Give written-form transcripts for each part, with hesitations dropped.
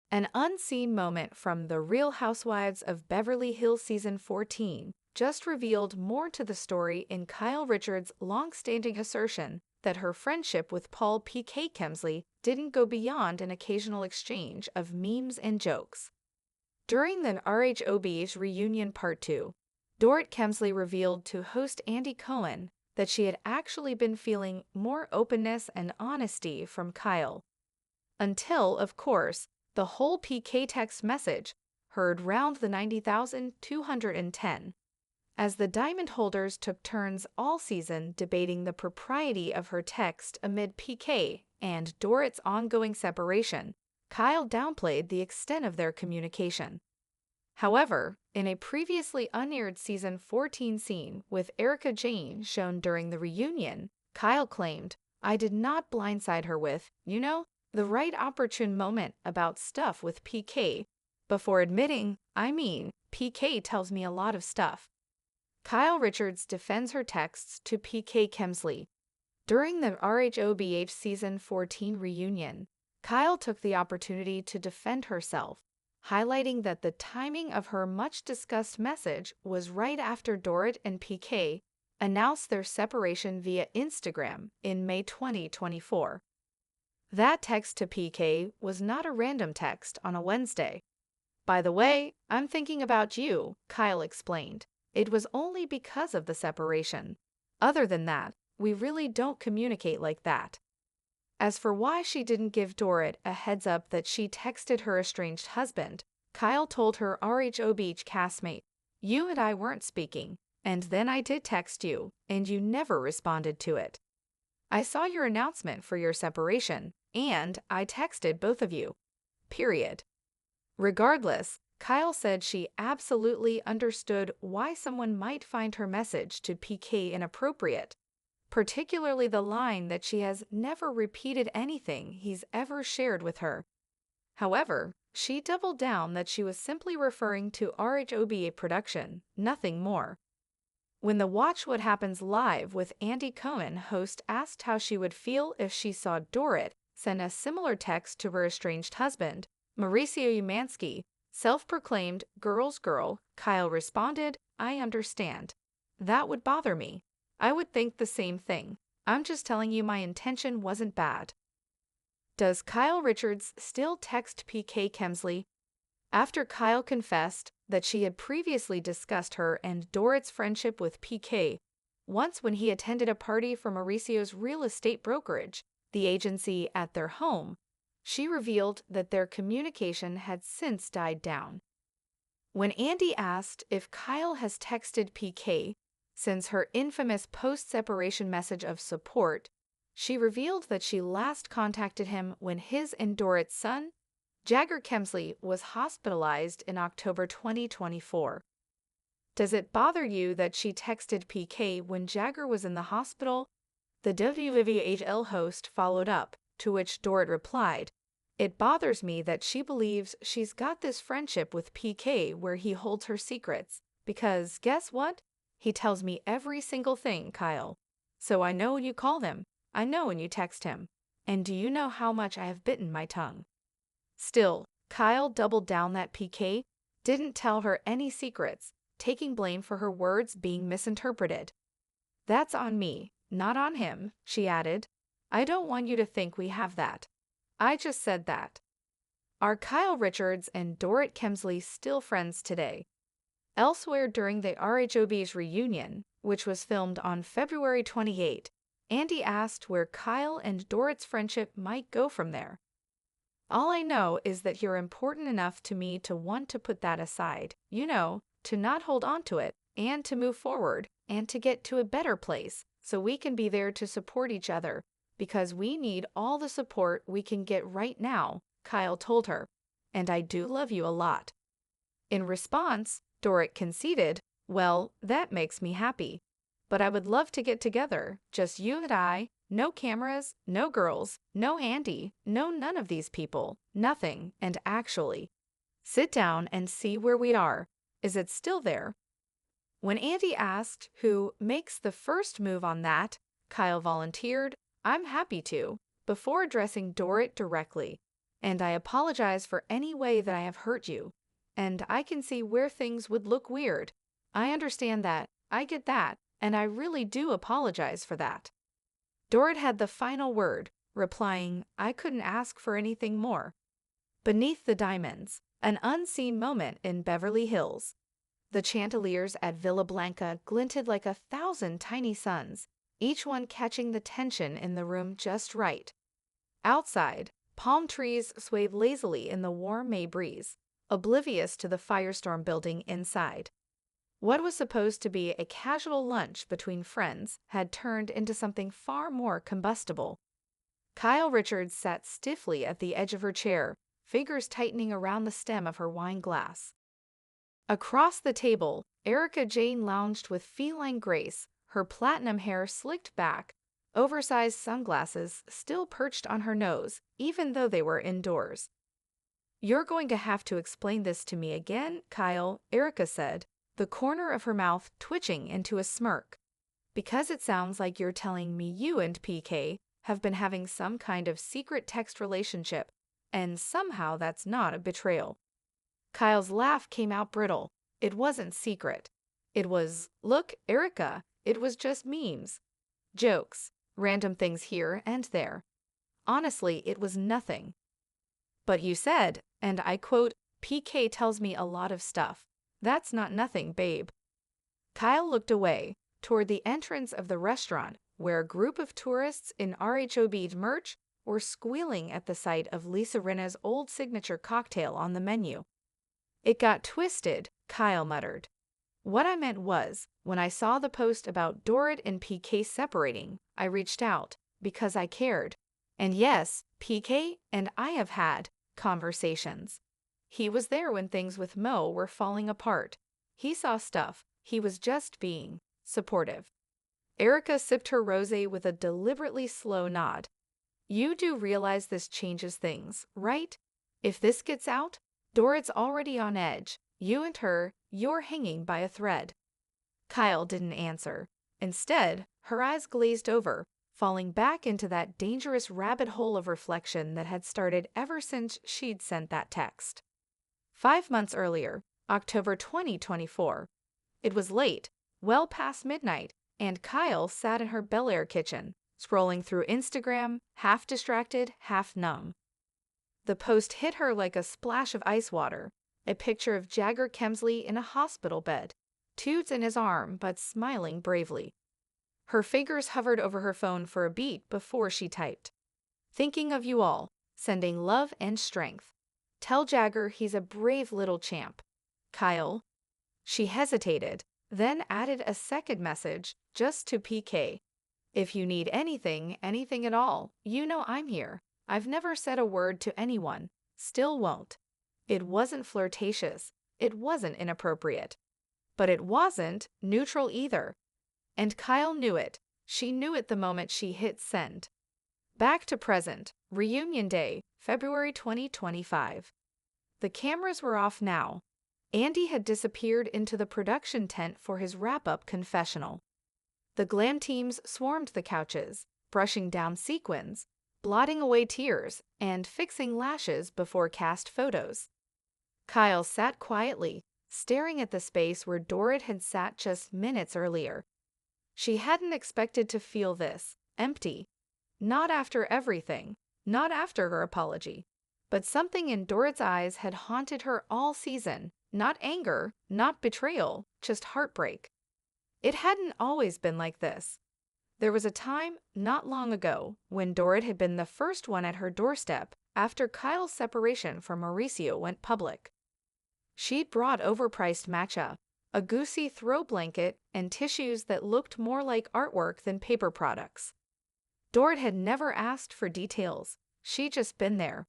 An unseen moment from The Real Housewives of Beverly Hills Season 14 just revealed more to the story in Kyle Richards' long-standing assertion that her friendship with Paul P.K. Kemsley didn't go beyond an occasional exchange of memes and jokes. During the RHOBH reunion Part 2, Dorit Kemsley revealed to host Andy Cohen that she had actually been feeling more openness and honesty from Kyle. Until, of course, the whole PK text message heard round the 90,210. As the diamond holders took turns all season debating the propriety of her text amid PK and Dorit's ongoing separation, Kyle downplayed the extent of their communication. However, in a previously unaired Season 14 scene with Erica Jane shown during the reunion, Kyle claimed, "I did not blindside her with, the right opportune moment about stuff with PK," before admitting, PK tells me a lot of stuff. Kyle Richards defends her texts to PK Kemsley. During the RHOBH Season 14 reunion, Kyle took the opportunity to defend herself, highlighting that the timing of her much-discussed message was right after Dorit and PK announced their separation via Instagram in May 2024. That text to PK was not a random text on a Wednesday. "By the way, I'm thinking about you," Kyle explained. "It was only because of the separation. Other than that, we really don't communicate like that." As for why she didn't give Dorit a heads up that she texted her estranged husband, Kyle told her RHOBH castmate, "You and I weren't speaking, and then I did text you, and you never responded to it. I saw your announcement for your separation, and I texted both of you. Period." Regardless, Kyle said she absolutely understood why someone might find her message to PK inappropriate, particularly the line that she has never repeated anything he's ever shared with her. However, she doubled down that she was simply referring to RHOBH production, nothing more. When the Watch What Happens Live with Andy Cohen host asked how she would feel if she saw Dorit send a similar text to her estranged husband, Mauricio Umansky, self-proclaimed girl's girl, Kyle responded, "I understand. That would bother me. I would think the same thing. I'm just telling you my intention wasn't bad." Does Kyle Richards still text PK Kemsley? After Kyle confessed that she had previously discussed her and Dorit's friendship with PK, once when he attended a party for Mauricio's real estate brokerage, the agency at their home, she revealed that their communication had since died down. When Andy asked if Kyle has texted PK since her infamous post-separation message of support, she revealed that she last contacted him when his and Dorit's son, Jagger Kemsley, was hospitalized in October 2024. Does it bother you that she texted PK when Jagger was in the hospital? The WVHL host followed up, to which Dorit replied, "It bothers me that she believes she's got this friendship with PK where he holds her secrets, because guess what? He tells me every single thing, Kyle. So I know when you call him, I know when you text him, and do you know how much I have bitten my tongue?" Still, Kyle doubled down that PK didn't tell her any secrets, taking blame for her words being misinterpreted. "That's on me, not on him," she added. "I don't want you to think we have that. I just said that." Are Kyle Richards and Dorit Kemsley still friends today? Elsewhere during the RHOB's reunion, which was filmed on February 28, Andy asked where Kyle and Dorit's friendship might go from there. "All I know is that you're important enough to me to want to put that aside, to not hold on to it, and to move forward, and to get to a better place, so we can be there to support each other, because we need all the support we can get right now," Kyle told her. "And I do love you a lot." In response, Dorit conceded, "Well, that makes me happy. But I would love to get together, just you and I, no cameras, no girls, no Andy, no none of these people, nothing, and actually sit down and see where we are. Is it still there?" When Andy asked who makes the first move on that, Kyle volunteered, "I'm happy to," before addressing Dorit directly. and I apologize for any way that I have hurt you. And I can see where things would look weird. I understand that, I get that, and I really do apologize for that." Dorit had the final word, replying, "I couldn't ask for anything more." Beneath the diamonds, an unseen moment in Beverly Hills. The chandeliers at Villa Blanca glinted like 1,000 tiny suns, each one catching the tension in the room just right. Outside, palm trees swayed lazily in the warm May breeze, oblivious to the firestorm building inside. What was supposed to be a casual lunch between friends had turned into something far more combustible. Kyle Richards sat stiffly at the edge of her chair, fingers tightening around the stem of her wine glass. Across the table, Erica Jane lounged with feline grace, her platinum hair slicked back, oversized sunglasses still perched on her nose, even though they were indoors. "You're going to have to explain this to me again, Kyle," Erica said, the corner of her mouth twitching into a smirk. "Because it sounds like you're telling me you and PK have been having some kind of secret text relationship, and somehow that's not a betrayal." Kyle's laugh came out brittle. It wasn't secret. It was, "Look, Erica, it was just memes. Jokes, random things here and there. Honestly, it was nothing." "But you said, and I quote, 'PK tells me a lot of stuff.' That's not nothing, babe." Kyle looked away, toward the entrance of the restaurant, where a group of tourists in RHOBH merch were squealing at the sight of Lisa Rinna's old signature cocktail on the menu. "It got twisted," Kyle muttered. "What I meant was, when I saw the post about Dorit and PK separating, I reached out, because I cared. And yes, PK and I have had conversations. He was there when things with Mo were falling apart. He saw stuff. He was just being supportive." Erica sipped her rosé with a deliberately slow nod. "You do realize this changes things, right? If this gets out, Dorit's already on edge. You and her, you're hanging by a thread." Kyle didn't answer. Instead, her eyes glazed over, falling back into that dangerous rabbit hole of reflection that had started ever since she'd sent that text. 5 months earlier, October 2024. It was late, well past midnight, and Kyle sat in her Bel Air kitchen, scrolling through Instagram, half distracted, half numb. The post hit her like a splash of ice water, a picture of Dorit Kemsley in a hospital bed, tubes in his arm but smiling bravely. Her fingers hovered over her phone for a beat before she typed, "Thinking of you all, sending love and strength. Tell Jagger he's a brave little champ. Kyle." She hesitated, then added a second message, just to PK. "If you need anything at all, you know I'm here. I've never said a word to anyone, still won't." It wasn't flirtatious, it wasn't inappropriate, but it wasn't neutral either. And Kyle knew it. She knew it the moment she hit send. Back to present, reunion day, February 2025. The cameras were off now. Andy had disappeared into the production tent for his wrap-up confessional. The glam teams swarmed the couches, brushing down sequins, blotting away tears, and fixing lashes before cast photos. Kyle sat quietly, staring at the space where Dorit had sat just minutes earlier. She hadn't expected to feel this, empty. Not after everything, not after her apology. But something in Dorit's eyes had haunted her all season. Not anger, not betrayal, just heartbreak. It hadn't always been like this. There was a time, not long ago, when Dorit had been the first one at her doorstep after Kyle's separation from Mauricio went public. She'd brought overpriced matcha, a goosey throw blanket, and tissues that looked more like artwork than paper products. Dorit had never asked for details. She'd just been there.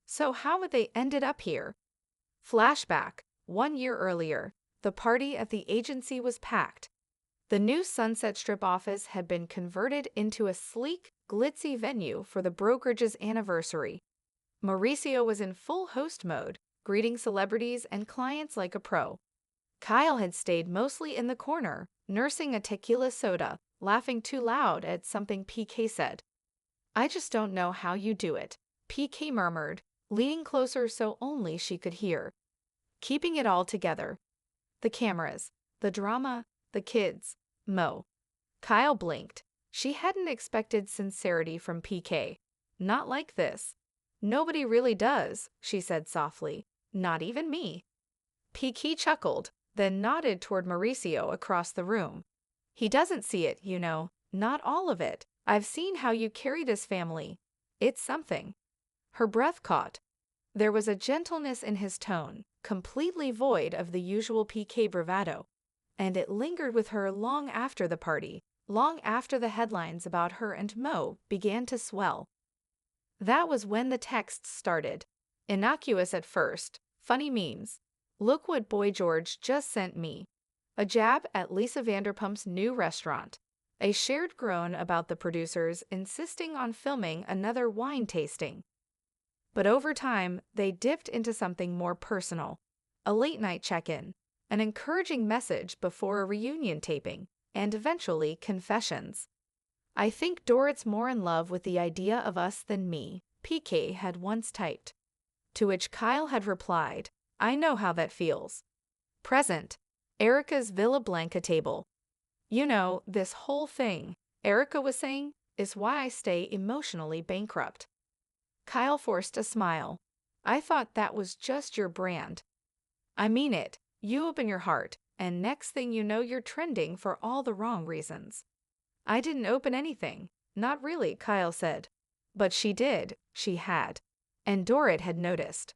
So how had they ended up here? Flashback, 1 year earlier, the party at the agency was packed. The new Sunset Strip office had been converted into a sleek, glitzy venue for the brokerage's anniversary. Mauricio was in full host mode, greeting celebrities and clients like a pro. Kyle had stayed mostly in the corner, nursing a tequila soda, laughing too loud at something PK said. "I just don't know how you do it. PK murmured, leaning closer so only she could hear. Keeping it all together. The cameras, the drama, the kids. Mo. Kyle blinked. She hadn't expected sincerity from PK. Not like this. Nobody really does, she said softly. Not even me. PK chuckled, then nodded toward Mauricio across the room. He doesn't see it, you know. Not all of it. I've seen how you carry this family. It's something. Her breath caught. There was a gentleness in his tone, completely void of the usual PK bravado. And it lingered with her long after the party, long after the headlines about her and Mo began to swell. That was when the texts started. Innocuous at first, funny memes. Look what Boy George just sent me. A jab at Lisa Vanderpump's new restaurant. A shared groan about the producers insisting on filming another wine tasting. But over time, they dipped into something more personal. A late-night check-in, an encouraging message before a reunion taping, and eventually confessions. I think Dorit's more in love with the idea of us than me, PK had once typed. To which Kyle had replied, I know how that feels. Present. Erica's Villa Blanca table. You know, this whole thing, Erica was saying, is why I stay emotionally bankrupt. Kyle forced a smile. I thought that was just your brand. I mean it. You open your heart, and next thing you know you're trending for all the wrong reasons. I didn't open anything. Not really, Kyle said. But she did. She had. And Dorit had noticed.